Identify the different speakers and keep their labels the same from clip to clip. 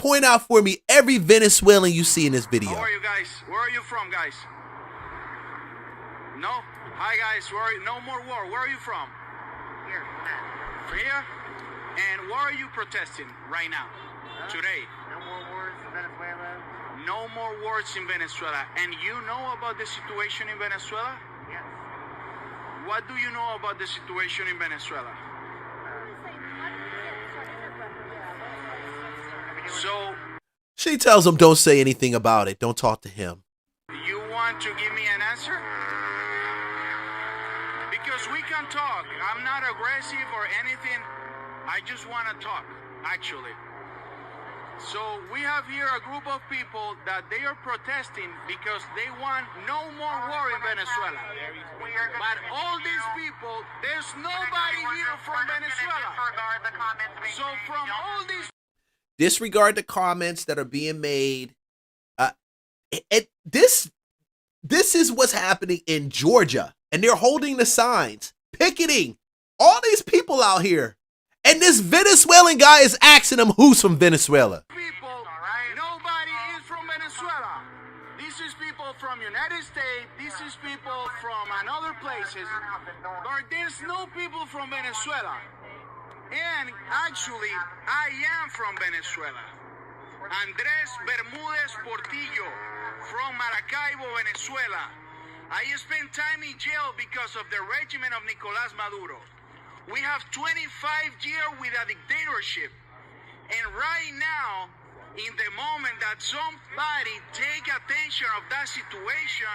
Speaker 1: point out for me every Venezuelan you see in this video.
Speaker 2: How are you guys? Where are you from, guys? No? Hi, guys. No more war. Where are you from?
Speaker 3: Here.
Speaker 2: Here? And why are you protesting right now? Today?
Speaker 3: No more wars in Venezuela.
Speaker 2: No more wars in Venezuela. And you know about the situation in Venezuela?
Speaker 3: Yes.
Speaker 2: What do you know about the situation in Venezuela? So,
Speaker 1: She tells him don't say anything about it. Don't talk to him.
Speaker 2: you want to give me an answer? Because we can talk. I'm not aggressive or anything. I just want to talk, actually. So we have here a group of people that they are protesting because they want no more war in Venezuela. But all these people, there's nobody here from Venezuela. So from all these
Speaker 1: Disregard the comments that are being made. This is what's happening in Georgia, and they're holding the signs, picketing all these people out here. And this Venezuelan guy is asking them who's from Venezuela.
Speaker 2: people, nobody is from Venezuela. This is people from United States. This is people from another places. But there's no people from Venezuela. And actually, I am from Venezuela. Andrés Bermúdez Portillo from Maracaibo, Venezuela. I spent time in jail because of the regime of Nicolás Maduro. We have 25 years with a dictatorship. And right now, in the moment that somebody take attention of that situation,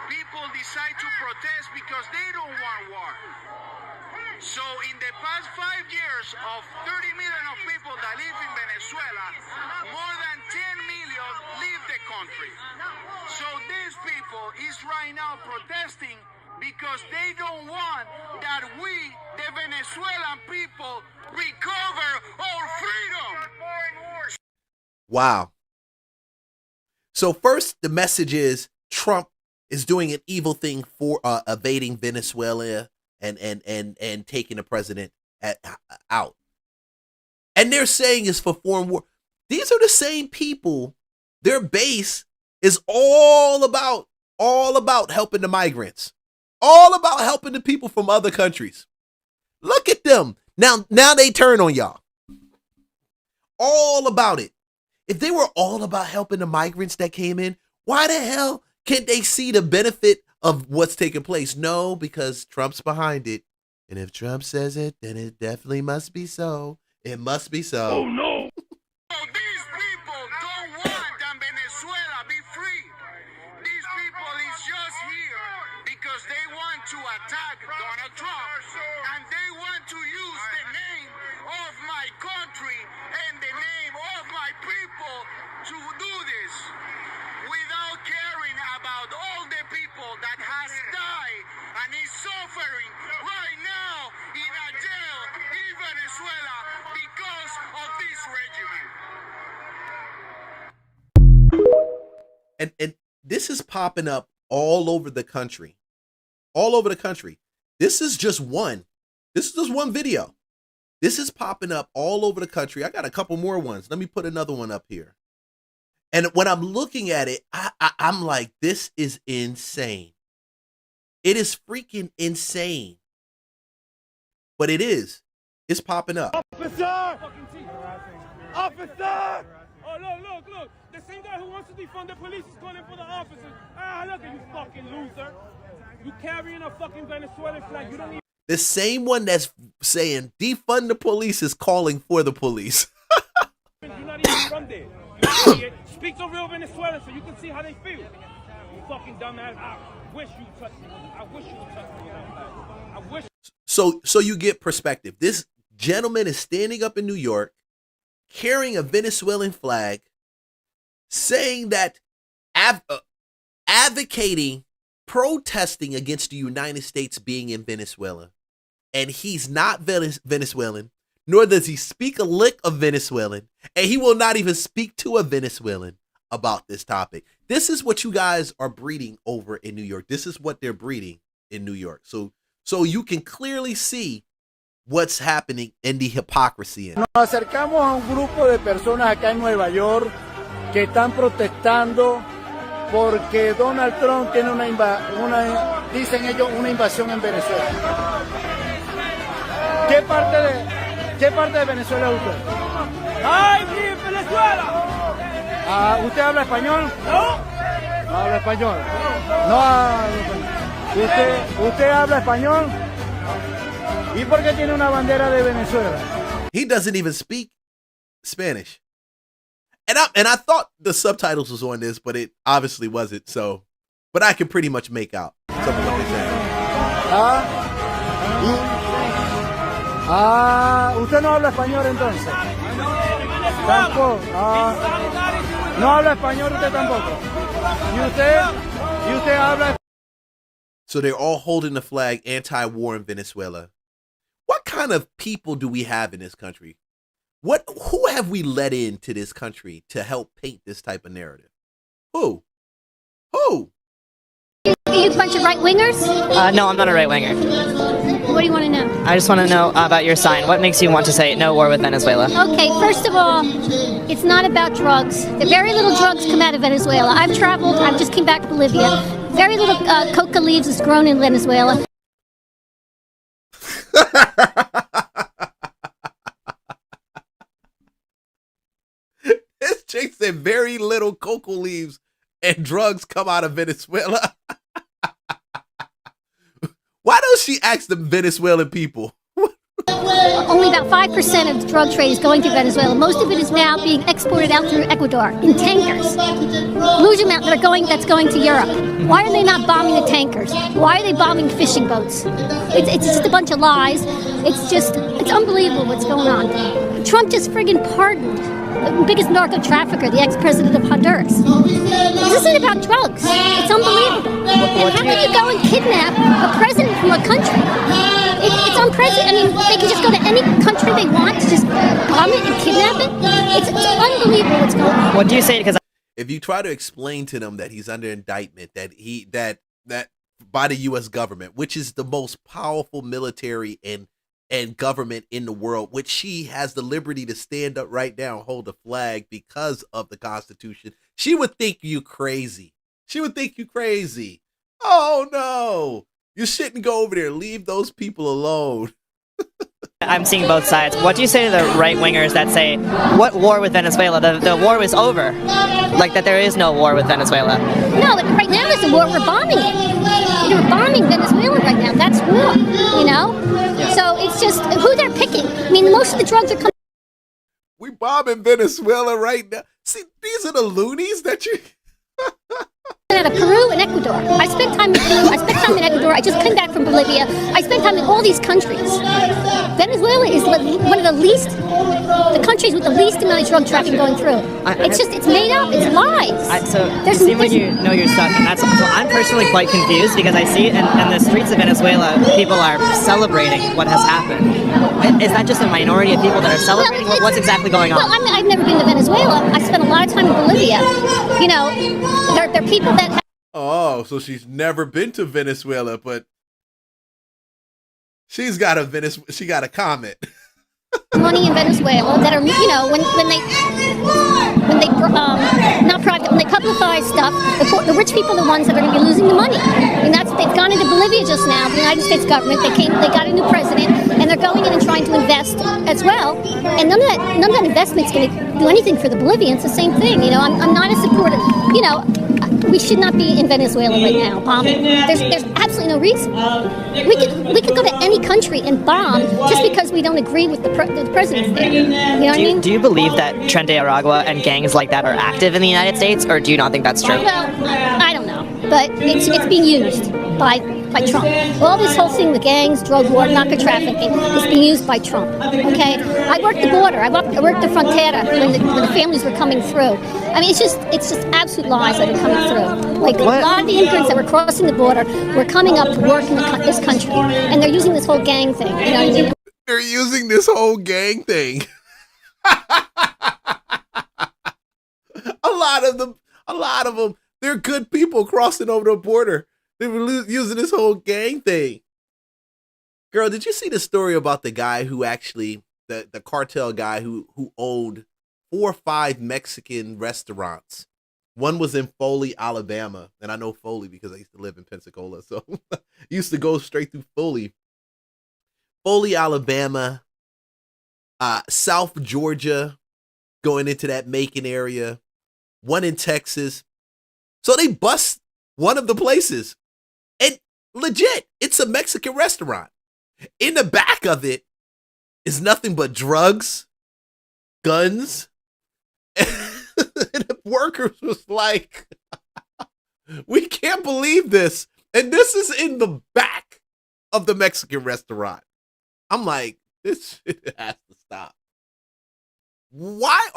Speaker 2: people decide to protest because they don't want war. So in the past 5 years of 30 million of people that live in Venezuela, more than 10 million leave the country. So these people is right now protesting because they don't want that we, the Venezuelan people, recover our freedom.
Speaker 1: Wow. So first, the message is Trump is doing an evil thing for evading Venezuela and taking the president out. And they're saying it's for foreign war. These are the same people. Their base is all about helping the migrants. All about helping the people from other countries. Look at them. Now they turn on y'all. All about it. If they were all about helping the migrants that came in, why the hell can't they see the benefit of what's taking place? No, because Trump's behind it. And if Trump says it, then it definitely must be so. It must be so.
Speaker 2: Oh no! These people don't want that Venezuela be free. These people is just here because they want to attack Donald Trump. And they want to use the name of my country and the name of my people to do this without caring about all the people that has died and is suffering right now in a jail in Venezuela because of this regime.
Speaker 1: And this is popping up all over the country. All over the country. This is just one. This is just one video. This is popping up all over the country. I got a couple more ones. Let me put another one up here. And when I'm looking at it, I'm like, this is insane. It is freaking insane. But it is. It's popping up.
Speaker 4: Officer! Officer! Oh, look. The same guy who wants to defund the police is calling for the officers. Ah, look at you fucking loser. You carrying a fucking Venezuelan flag. You don't even...
Speaker 1: The same one that's saying defund the police is calling for the police.
Speaker 4: You're not even from there. You idiot. Speak to real Venezuelans so you can see how they feel. You fucking dumbass. I wish you touched me. I wish you would touch me. I wish.
Speaker 1: So you get perspective. This gentleman is standing up in New York, carrying a Venezuelan flag, saying that advocating, protesting against the United States being in Venezuela. And he's not Venezuelan, nor does he speak a lick of Venezuelan, and he will not even speak to a Venezuelan about this topic. This is what you guys are breeding over in New York. This is what they're breeding in New York. So you can clearly see what's happening and the hypocrisy in it.
Speaker 5: Nos acercamos a un grupo de personas acá en Nueva York que están protestando porque Donald Trump tiene dicen ellos, una invasión en Venezuela. ¿Qué parte de Venezuela es usted?
Speaker 4: ¡Ay, sí, Venezuela!
Speaker 5: ¿Usted habla español?
Speaker 4: ¿No?
Speaker 5: No habla español. No habla español. ¿Usted habla español? ¿Y por qué tiene una bandera de Venezuela?
Speaker 1: He doesn't even speak Spanish. And I thought the subtitles was on this, but it obviously wasn't. So, but I can pretty much make out some of what they're saying.
Speaker 5: ¿Usted no habla español entonces? Tampoco. No habla español usted tampoco. ¿Y usted habla?
Speaker 1: So they're all holding the flag, anti-war in Venezuela. What kind of people do we have in this country? Who have we let into this country to help paint this type of narrative? Who?
Speaker 6: Are you a bunch of right-wingers?
Speaker 7: No, I'm not a right-winger.
Speaker 6: What do you want to know?
Speaker 7: I just want to know about your sign. What makes you want to say no war with Venezuela?
Speaker 6: Okay, first of all, it's not about drugs. Very little drugs come out of Venezuela. I've traveled. I just came back to Bolivia. Very little coca leaves is grown in Venezuela.
Speaker 1: This chick said very little coca leaves and drugs come out of Venezuela. Why don't she ask the Venezuelan people?
Speaker 6: Only about 5% of the drug trade is going through Venezuela. Most of it is now being exported out through Ecuador in tankers. Huge amount that's going to Europe. Why are they not bombing the tankers? Why are they bombing fishing boats? It's just a bunch of lies. It's unbelievable what's going on. Trump just friggin' pardoned the biggest narco trafficker, the ex-president of Honduras. This isn't about drugs. It's unbelievable. And how can you go and kidnap a president from a country? It's unprecedented. I mean, they can just go to any country they want to just bomb it and kidnap it. It's unbelievable what's going on.
Speaker 7: What do you say? Because
Speaker 1: if you try to explain to them that he's under indictment, that by the U.S. government, which is the most powerful military and government in the world, which she has the liberty to stand up right now and hold a flag because of the Constitution, she would think you crazy. She would think you crazy. Oh no, you shouldn't go over there. Leave those people alone.
Speaker 7: I'm seeing both sides. What do you say to the right-wingers that say, what war with Venezuela? The war was over. Like that there is no war with Venezuela.
Speaker 6: No, but right now there's a war. We're bombing it. We're bombing Venezuela right now. That's war, you know? Yeah. So it's just who they're picking. I mean, most of the drugs are coming.
Speaker 1: We bombing Venezuela right now. See, these are the loonies that you...
Speaker 6: out of Peru and Ecuador. I spent time in Peru, I spent time in Ecuador, I just came back from Bolivia. I spent time in all these countries. Venezuela is one of the countries with the least amount of drug trafficking going through. It's made up, it's lies.
Speaker 7: It seems like you know your stuff, and so I'm personally quite confused because I see in the streets of Venezuela, people are celebrating what has happened. Is that just a minority of people that are celebrating? Well, what's exactly going on?
Speaker 6: Well, I've never been to Venezuela. I spent a lot of time in Bolivia. You know, there are people that
Speaker 1: Oh, so she's never been to Venezuela, but she got a comment.
Speaker 6: Money in Venezuela that are, you know, when they not private, when they publicize stuff, the rich people are the ones that are going to be losing the money. And they've gone into Bolivia just now, the United States government. They got a new president, and they're going in and trying to invest as well. And none of that investment's going to do anything for the Bolivians. The same thing, you know. I'm not a supporter, you know. We should not be in Venezuela right now bombing. There's absolutely no reason. We could go to any country and bomb just because we don't agree with the president there. You know what I mean?
Speaker 7: Do you believe that Tren de Aragua and gangs like that are active in the United States, or do you not think that's true?
Speaker 6: Well, I don't know, but it's being used by Trump. All this whole thing, the gangs, drug war, narco trafficking, is being used by Trump. Okay, I worked the border. I worked the frontera when the families were coming through. I mean, it's just absolute lies that are coming through. Like a lot of the immigrants that were crossing the border were coming up to work in this country, and they're using this whole gang thing. You know what I mean?
Speaker 1: They're using this whole gang thing. A lot of them, they're good people crossing over the border. They were using this whole gang thing. Girl, did you see the story about the guy who actually the cartel guy who owned 4 or 5 Mexican restaurants? One was in Foley, Alabama, and I know Foley because I used to live in Pensacola, so used to go straight through Foley, Alabama, South Georgia, going into that Macon area, one in Texas. So they bust one of the places, and legit, it's a Mexican restaurant. In the back of it is nothing but drugs, guns, and the workers was like, we can't believe this. And this is in the back of the Mexican restaurant. I'm like, this shit has to stop. Why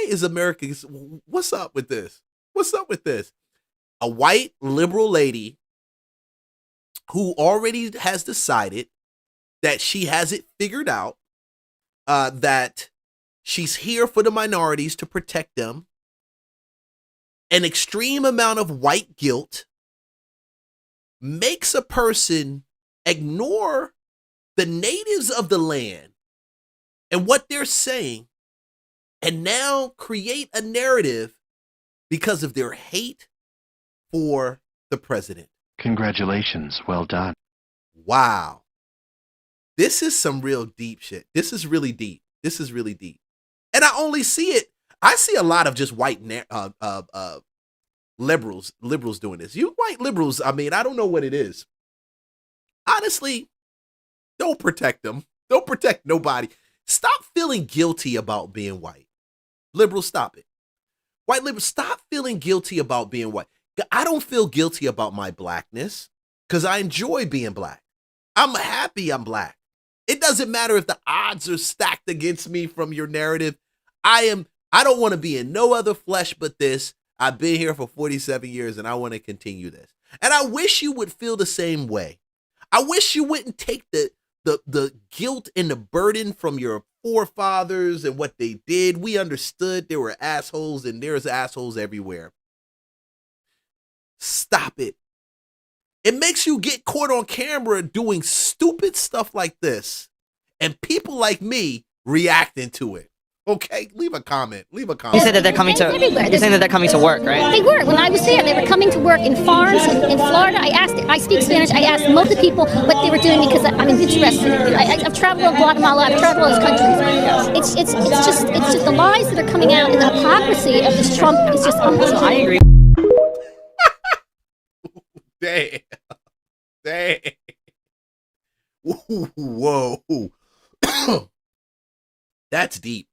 Speaker 1: is America, what's up with this? What's up with this? A white liberal lady who already has decided that she has it figured out, that she's here for the minorities to protect them, an extreme amount of white guilt makes a person ignore the natives of the land and what they're saying, and now create a narrative because of their hate for the president.
Speaker 8: Congratulations. Well done.
Speaker 1: Wow. This is some real deep shit. This is really deep. This is really deep. And I see a lot of just white liberals doing this. You white liberals, I mean, I don't know what it is. Honestly, don't protect them. Don't protect nobody. Stop feeling guilty about being white. Liberals, stop it. White liberals, stop feeling guilty about being white. I don't feel guilty about my blackness because I enjoy being black. I'm happy I'm black. It doesn't matter if the odds are stacked against me from your narrative. I don't want to be in no other flesh but this. I've been here for 47 years and I want to continue this. And I wish you would feel the same way. I wish you wouldn't take the guilt and the burden from your forefathers and what they did. We understood there were assholes and there's assholes everywhere. Stop it. It makes you get caught on camera doing stupid stuff like this and people like me reacting to it. Okay, leave a comment. Leave a comment.
Speaker 7: You said that they're coming to. You're saying that they're coming to work, right?
Speaker 6: They were. When I was there, they were coming to work in farms in Florida. I speak Spanish. I asked most of the people what they were doing because I'm interested. I've traveled in Guatemala. I've traveled all those countries. It's just the lies that are coming out and the hypocrisy of this Trump is just unbelievable.
Speaker 7: I agree.
Speaker 1: Damn. Damn. Whoa. That's deep.